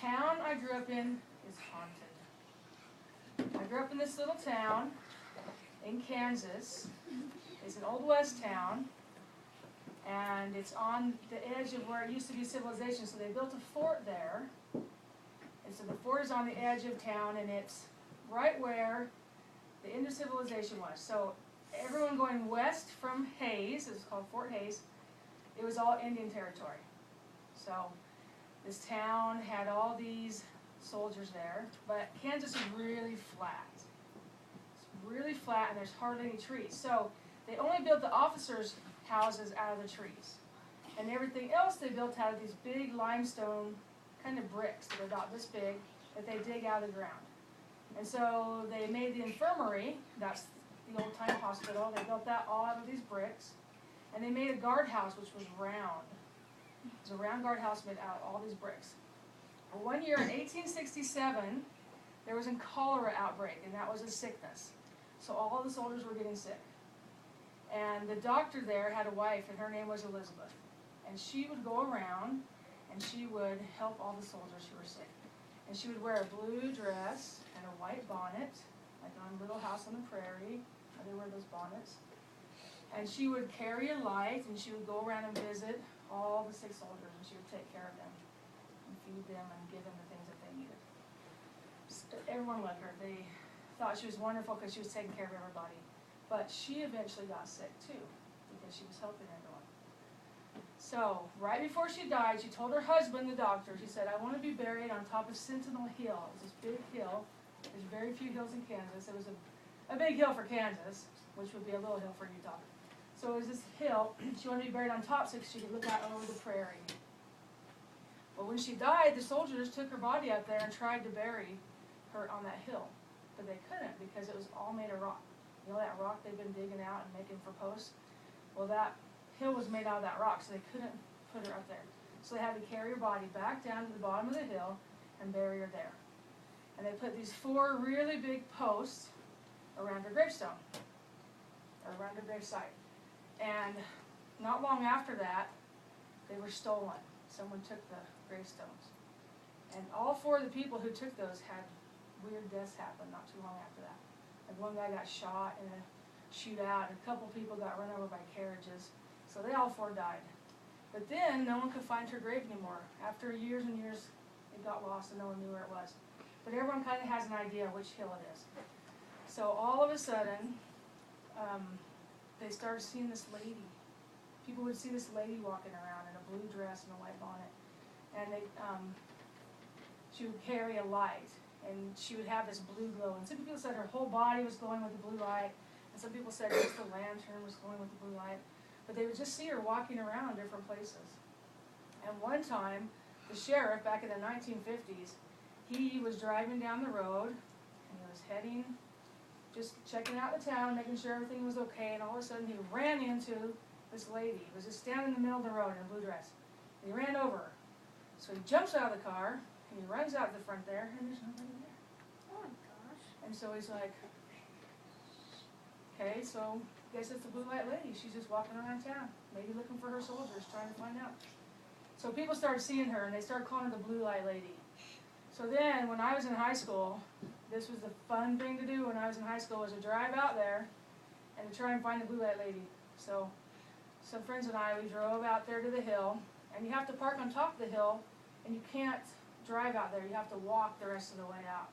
town I grew up in is haunted. I grew up in this little town in Kansas. It's an Old West town, and it's on the edge of where it used to be civilization, so they built a fort there. And so the fort is on the edge of town, and it's right where the end of civilization was. So everyone going west from Hays, it's called Fort Hays, it was all Indian territory. So this town had all these soldiers there, but Kansas is really flat. It's really flat, and there's hardly any trees. So they only built the officers' houses out of the trees. And everything else they built out of these big limestone kind of bricks that are about this big that they dig out of the ground. And so they made the infirmary, that's the old time hospital, they built that all out of these bricks. And they made a guardhouse which was round. It was a round guardhouse made out of all these bricks. Well, one year in 1867, there was a cholera outbreak, and that was a sickness. So all of the soldiers were getting sick. And the doctor there had a wife, and her name was Elizabeth. And she would go around, and she would help all the soldiers who were sick. And she would wear a blue dress and a white bonnet, like on Little House on the Prairie, how they wear those bonnets. And she would carry a light, and she would go around and visit all the sick soldiers, and she would take care of them, and feed them, and give them the things that they needed. Everyone loved her. They thought she was wonderful because she was taking care of everybody. But she eventually got sick too, because she was helping everyone. So, right before she died, she told her husband, the doctor, she said, I want to be buried on top of Sentinel Hill. It was this big hill. There's very few hills in Kansas. It was a big hill for Kansas, which would be a little hill for Utah. So it was this hill. She wanted to be buried on top so she could look out over the prairie. But when she died, the soldiers took her body up there and tried to bury her on that hill. But they couldn't because it was all made of rock. You know that rock they've been digging out and making for posts? Well, that hill was made out of that rock, so they couldn't put her up there. So they had to carry her body back down to the bottom of the hill and bury her there. And they put these 4 really big posts around her gravestone, or around her gravesite. And not long after that, they were stolen. Someone took the gravestones. And all 4 of the people who took those had weird deaths happen not too long after that. Like one guy got shot in a shootout, and a couple people got run over by carriages. So they all 4 died. But then no one could find her grave anymore. After years and years, it got lost and no one knew where it was. But everyone kind of has an idea which hill it is. So all of a sudden, they started seeing this lady. People would see this lady walking around in a blue dress and a white bonnet. And she would carry a light. And she would have this blue glow. And some people said her whole body was glowing with the blue light. And some people said just the lantern was glowing with the blue light. But they would just see her walking around different places. And one time, the sheriff, back in the 1950s, he was driving down the road, and he was heading, just checking out the town, making sure everything was okay, and all of a sudden he ran into this lady. He was just standing in the middle of the road in a blue dress. And he ran over her. So he jumps out of the car, and he runs out the front there, and there's nobody there. Oh my gosh. And so he's like, okay, so I guess it's the blue light lady. She's just walking around town, maybe looking for her soldiers, trying to find out. So people started seeing her, and they started calling her the blue light lady. So then, when I was in high school, this was the fun thing to do when I was in high school, was to drive out there and to try and find the blue light lady. So some friends and I, we drove out there to the hill, and you have to park on top of the hill, and you can't drive out there. You have to walk the rest of the way out.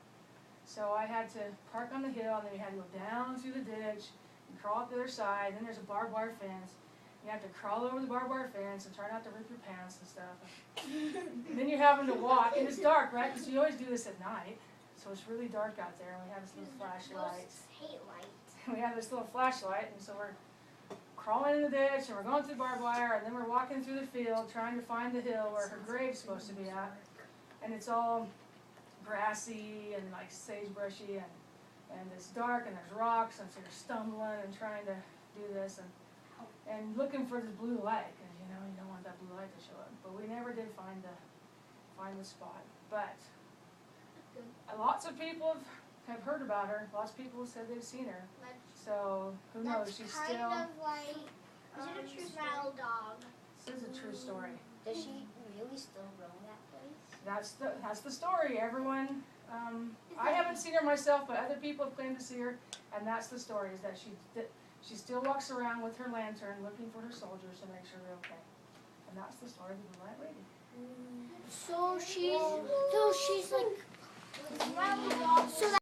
So I had to park on the hill, and then we had to go down through the ditch and crawl up the other side. And then there's a barbed wire fence. You have to crawl over the barbed wire fence and try not to rip your pants and stuff. And then you're having to walk, and it's dark, right? Because you always do this at night. So it's really dark out there, and we have this little flashlight. Hate light. We have this little flashlight, and so we're crawling in the ditch, and we're going through barbed wire, and then we're walking through the field trying to find the hill where her grave's supposed to be at. And it's all grassy and like sagebrushy, and it's dark, and there's rocks, and so you're stumbling and trying to do this, and looking for this blue light, because you don't want that blue light to show up. But we never did find the spot. But lots of people have heard about her. Lots of people have said they've seen her. So who knows? She's kind still. of like Is it a true smell dog. This is a true story. Does she really still roam that place? That's the story. Everyone, I haven't seen her myself, but other people have claimed to see her, and that's the story, is that she still walks around with her lantern looking for her soldiers to make sure they're okay. And that's the story of the Blue Light Lady. So she's like, so